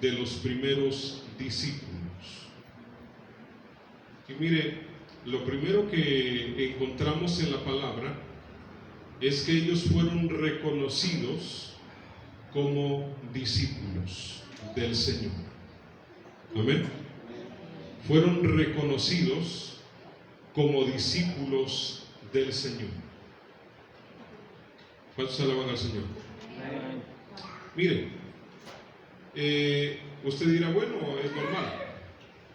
de los primeros discípulos. Y mire, lo primero que encontramos en la palabra es que ellos fueron reconocidos como discípulos del Señor. Amén. Fueron reconocidos como discípulos del Señor. ¿Cuántos alaban al Señor? Mire, usted dirá, bueno, es normal,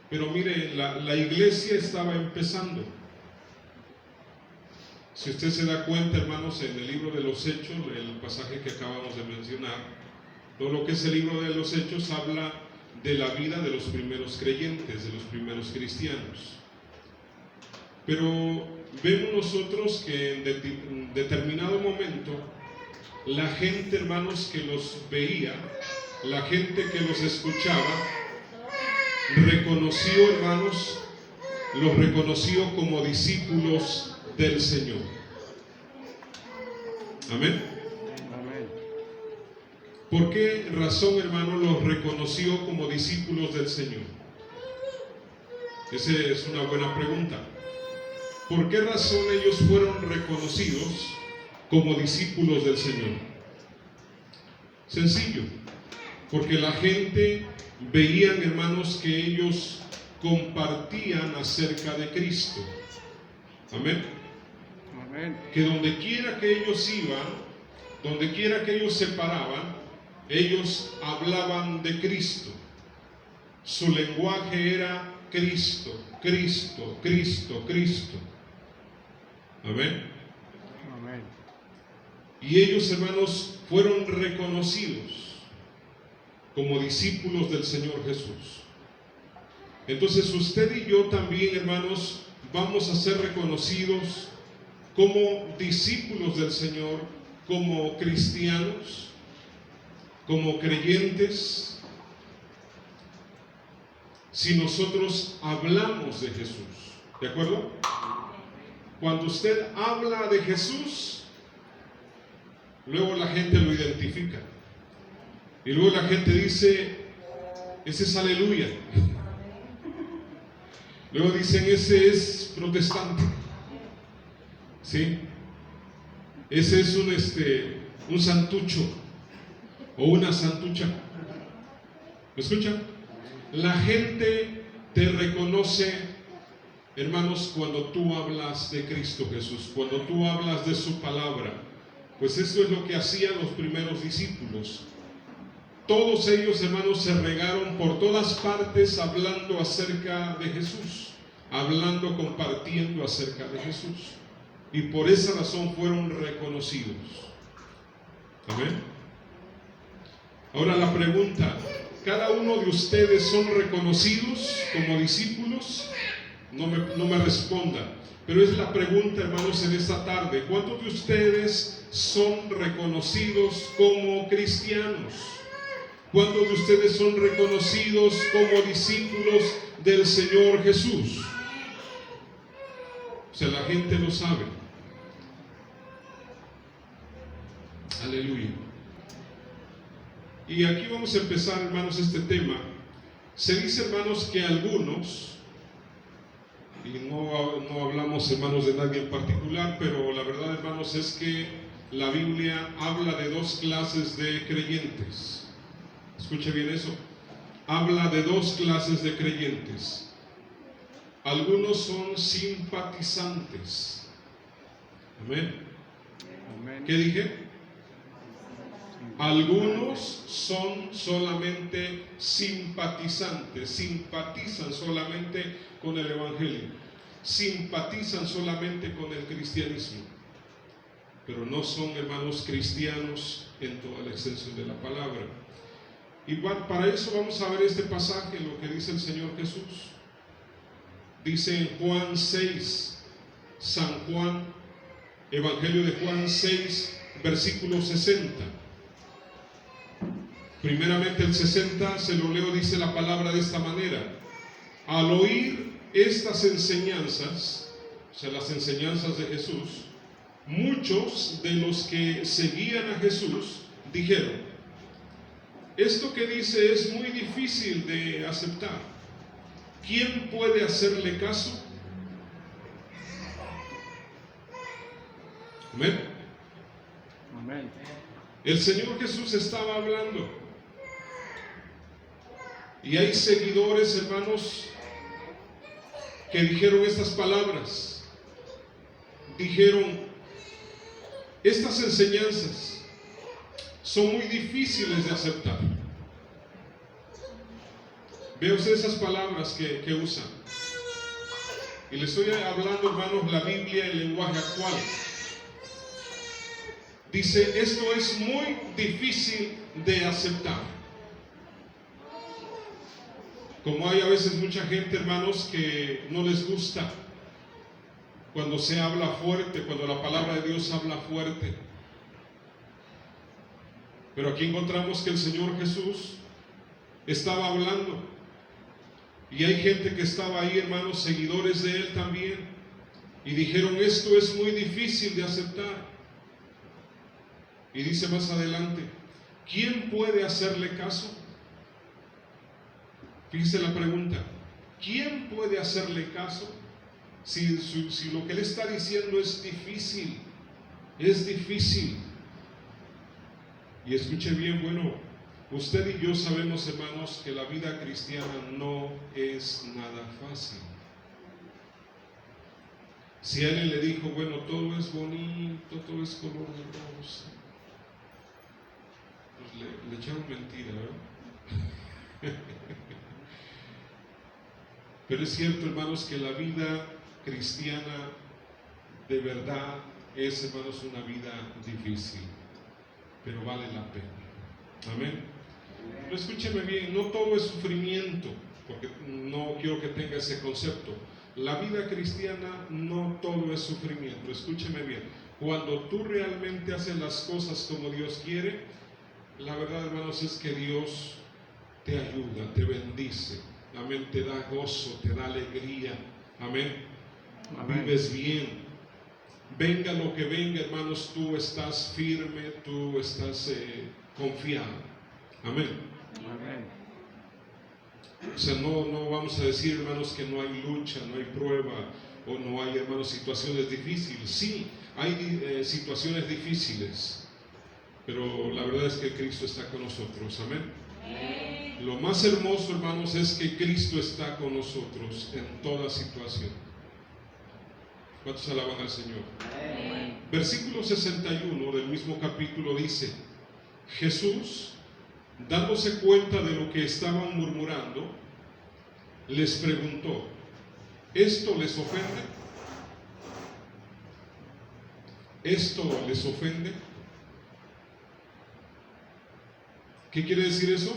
pero mire, la iglesia estaba empezando. Si usted se da cuenta, hermanos, en el libro de los Hechos, el pasaje que acabamos de mencionar, todo lo que es el libro de los Hechos habla de la vida de los primeros creyentes, de los primeros cristianos. Pero vemos nosotros que en determinado momento, la gente, hermanos, que los veía, la gente que los escuchaba, reconoció, hermanos, los reconoció como discípulos del Señor. Amén. ¿Por qué razón, hermano, los reconoció como discípulos del Señor? Esa es una buena pregunta. ¿Por qué razón ellos fueron reconocidos como discípulos del Señor? Sencillo, porque la gente veían, hermanos, que ellos compartían acerca de Cristo. Amén. Amén. Que donde quiera que ellos iban, donde quiera que ellos se paraban, ellos hablaban de Cristo. Su lenguaje era Cristo, Cristo, Cristo, Cristo. Amén. Amén. Y ellos, hermanos, fueron reconocidos como discípulos del Señor Jesús. Entonces usted y yo también, hermanos, vamos a ser reconocidos como discípulos del Señor, como cristianos, como creyentes, si nosotros hablamos de Jesús. ¿De acuerdo? Cuando usted habla de Jesús, luego la gente lo identifica. Y luego la gente dice, ese es aleluya. Luego dicen, ese es protestante. ¿Sí? Ese es un santucho o una santucha. ¿Me escuchan? La gente te reconoce, hermanos, cuando tú hablas de Cristo Jesús, cuando tú hablas de su palabra. Pues eso es lo que hacían los primeros discípulos. Todos ellos, hermanos, se regaron por todas partes hablando acerca de Jesús, hablando, compartiendo acerca de Jesús. Y por esa razón fueron reconocidos. Amén. Ahora la pregunta, ¿cada uno de ustedes son reconocidos como discípulos? No me responda, pero es la pregunta, hermanos, en esta tarde. ¿Cuántos de ustedes son reconocidos como cristianos? ¿Cuántos de ustedes son reconocidos como discípulos del Señor Jesús? O sea, la gente lo sabe. Aleluya. Y aquí vamos a empezar, hermanos, este tema. Se dice, hermanos, que algunos, y no hablamos, hermanos, de nadie en particular, pero la verdad, hermanos, es que la Biblia habla de dos clases de creyentes. Escuche bien eso. Habla de dos clases de creyentes. Algunos son simpatizantes. Amén. ¿Qué dije? Algunos son solamente simpatizantes, simpatizan solamente con el Evangelio, simpatizan solamente con el cristianismo, pero no son, hermanos, cristianos en toda la extensión de la palabra. Igual, para eso vamos a ver este pasaje, lo que dice el Señor Jesús. Dice en Juan 6, San Juan, Evangelio de Juan 6, versículo 60. Primeramente el 60, se lo leo, dice la palabra de esta manera: al oír estas enseñanzas, o sea, las enseñanzas de Jesús, muchos de los que seguían a Jesús dijeron: esto que dice es muy difícil de aceptar. ¿Quién puede hacerle caso? Amén. Amén. El Señor Jesús estaba hablando. Y hay seguidores, hermanos, que dijeron estas palabras. Dijeron, estas enseñanzas son muy difíciles de aceptar. Vea usted esas palabras que usan. Y le estoy hablando, hermanos, la Biblia en lenguaje actual. Dice, esto es muy difícil de aceptar. Como hay a veces mucha gente, hermanos, que no les gusta cuando se habla fuerte, cuando la palabra de Dios habla fuerte. Pero aquí encontramos que el Señor Jesús estaba hablando. Y hay gente que estaba ahí, hermanos, seguidores de Él también. Y dijeron, esto es muy difícil de aceptar. Y dice más adelante, ¿quién puede hacerle caso? Fíjese la pregunta, ¿quién puede hacerle caso? Si lo que él está diciendo es difícil, es difícil. Y escuche bien, bueno, usted y yo sabemos, hermanos, que la vida cristiana no es nada fácil. Si alguien le dijo, bueno, todo es bonito, todo es color de rosa, pues le echaron mentira, ¿verdad? Pero es cierto, hermanos, que la vida cristiana de verdad es, hermanos, una vida difícil, pero vale la pena. Amén. Pero escúcheme bien, no todo es sufrimiento, porque no quiero que tenga ese concepto. La vida cristiana no todo es sufrimiento. Escúcheme bien, cuando tú realmente haces las cosas como Dios quiere, la verdad, hermanos, es que Dios te ayuda, te bendice. Amén, te da gozo, te da alegría. Amén. Amén. Vives bien. Venga lo que venga, hermanos, tú estás firme, tú estás confiado. Amén. Amén. O sea, no vamos a decir, hermanos, que no hay lucha, no hay prueba, o no hay, hermanos, situaciones difíciles. Sí, hay situaciones difíciles, pero la verdad es que Cristo está con nosotros. Amén. Lo más hermoso, hermanos, es que Cristo está con nosotros en toda situación. ¿Cuántos alaban al Señor? Amén. Versículo 61 del mismo capítulo dice, Jesús, dándose cuenta de lo que estaban murmurando, les preguntó, ¿esto les ofende? ¿Esto les ofende? ¿Qué quiere decir eso?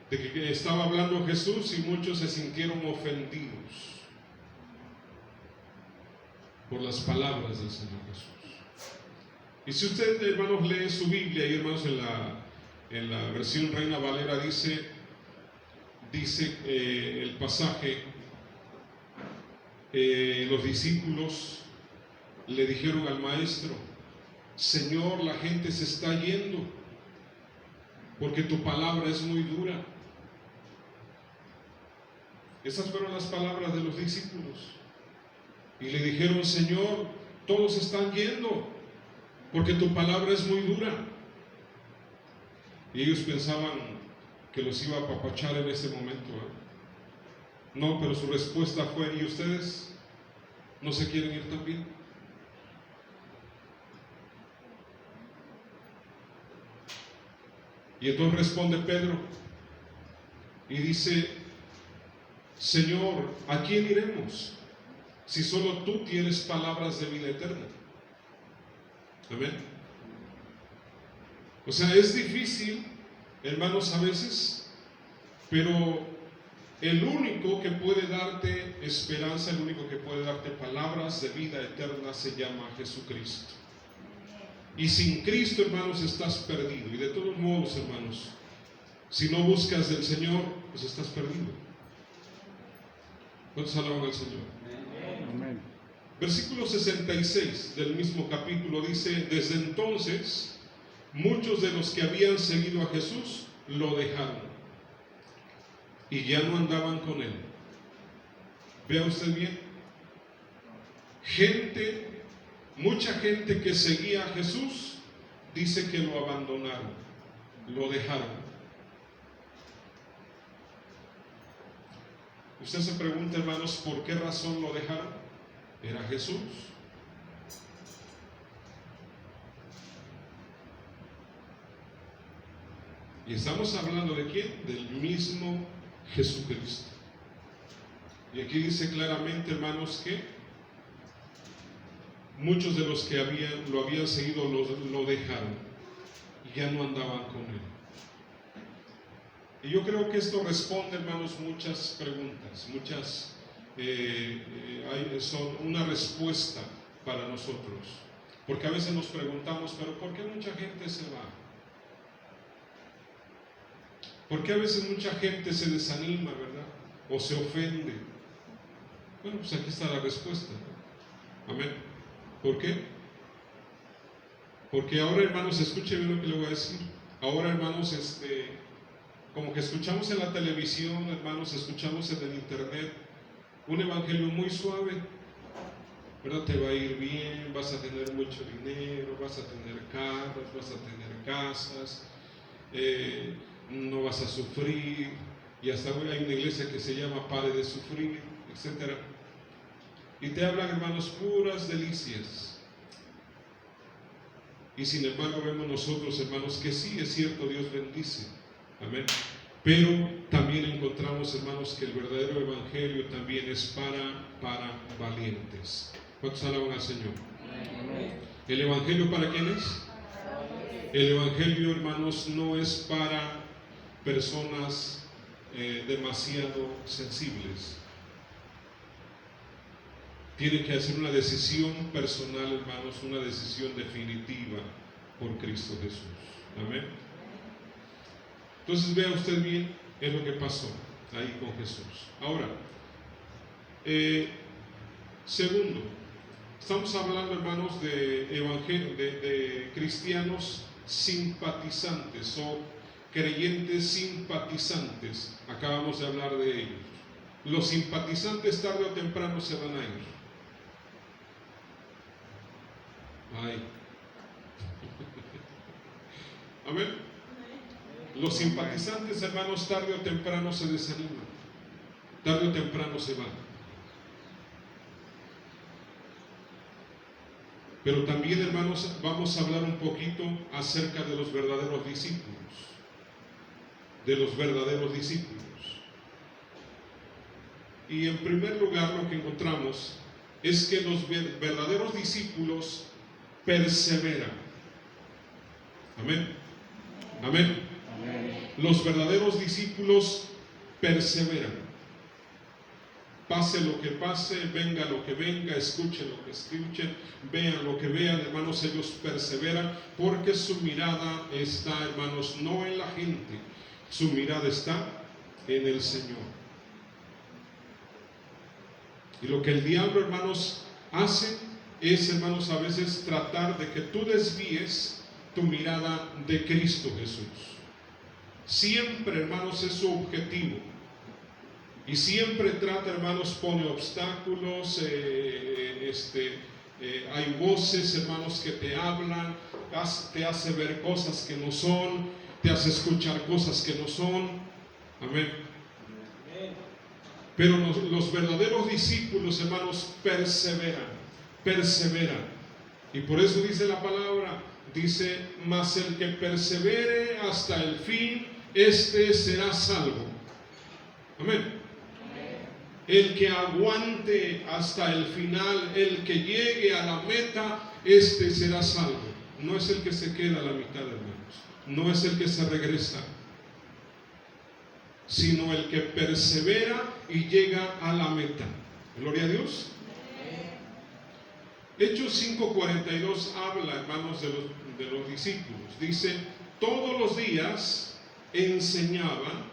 De que estaba hablando Jesús y muchos se sintieron ofendidos por las palabras del Señor Jesús. Y si usted, hermanos, lee su Biblia, y hermanos, en la versión Reina Valera dice el pasaje, los discípulos le dijeron al maestro, Señor, la gente se está yendo porque tu palabra es muy dura. Esas fueron las palabras de los discípulos. Y le dijeron, Señor, todos están yendo porque tu palabra es muy dura. Y ellos pensaban que los iba a apapachar en ese momento, ¿eh? No, pero su respuesta fue, ¿y ustedes no se quieren ir también? Y entonces responde Pedro y dice, Señor, ¿a quién iremos? Si solo tú tienes palabras de vida eterna. Amén. O sea, es difícil, hermanos, a veces, pero el único que puede darte esperanza, el único que puede darte palabras de vida eterna se llama Jesucristo. Y sin Cristo, hermanos, estás perdido. Y de todos modos, hermanos, si no buscas del Señor, pues estás perdido. ¿Cuántos alaban al Señor? Amén. Versículo 66 del mismo capítulo dice, desde entonces, muchos de los que habían seguido a Jesús lo dejaron y ya no andaban con él. Vea usted bien, mucha gente que seguía a Jesús dice que lo abandonaron, lo dejaron. Usted se pregunta, hermanos, ¿por qué razón lo dejaron? Era Jesús. Y estamos hablando de ¿quién? Del mismo Jesucristo. Y aquí dice claramente, hermanos, que muchos de los que lo habían seguido lo dejaron y ya no andaban con él. Y yo creo que esto responde, hermanos, muchas preguntas, son una respuesta para nosotros. Porque a veces nos preguntamos, pero ¿por qué mucha gente se va? ¿Por qué a veces mucha gente se desanima, verdad? O se ofende. Bueno, pues aquí está la respuesta. Amén. ¿Por qué? Porque ahora, hermanos, escuchen bien lo que le voy a decir. Ahora, hermanos, como que escuchamos en la televisión, hermanos, escuchamos en el internet un evangelio muy suave, ¿verdad? Te va a ir bien, vas a tener mucho dinero, vas a tener carros, vas a tener casas, no vas a sufrir, y hasta hoy hay una iglesia que se llama Pare de Sufrir, etc. Y te hablan, hermanos, puras delicias. Y sin embargo vemos nosotros, hermanos, que sí, es cierto, Dios bendice. Amén. Pero también encontramos, hermanos, que el verdadero evangelio también es para valientes. ¿Cuántos alaban al Señor? Amén. ¿El evangelio para quién es? El evangelio, hermanos, no es para personas demasiado sensibles. Tiene que hacer una decisión personal, hermanos, una decisión definitiva por Cristo Jesús. Amén. Entonces vea usted bien, es lo que pasó ahí con Jesús. Ahora, segundo, estamos hablando, hermanos, de cristianos simpatizantes o creyentes simpatizantes. Acabamos de hablar de ellos. Los simpatizantes tarde o temprano se van a ir. Ay. Amén. Los simpatizantes, hermanos, tarde o temprano se desaniman, tarde o temprano se van. Pero también, hermanos, vamos a hablar un poquito acerca de los verdaderos discípulos. De los verdaderos discípulos. Y en primer lugar lo que encontramos es que los verdaderos discípulos perseveran. Amén. Amén. Los verdaderos discípulos perseveran. Pase lo que pase, venga lo que venga, escuchen lo que escuchen, vean lo que vean, hermanos, ellos perseveran porque su mirada está, hermanos, no en la gente, su mirada está en el Señor. Y lo que el diablo, hermanos, hace es, hermanos, a veces tratar de que tú desvíes tu mirada de Cristo Jesús. Siempre, hermanos, es su objetivo. Y siempre trata, hermanos, pone obstáculos, hay voces, hermanos, que te hablan, te hace ver cosas que no son, te hace escuchar cosas que no son. Amén. Pero los verdaderos discípulos, hermanos, perseveran. Y por eso dice la palabra, dice, mas el que persevere hasta el fin, este será salvo. Amén. El que aguante hasta el final, el que llegue a la meta, este será salvo. No es el que se queda a la mitad, hermanos. No es el que se regresa, sino el que persevera y llega a la meta. Gloria a Dios. Hechos 5:42 habla, hermanos, de los discípulos. Dice, todos los días enseñaban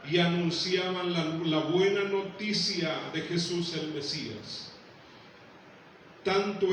y anunciaban la buena noticia de Jesús el Mesías. Tanto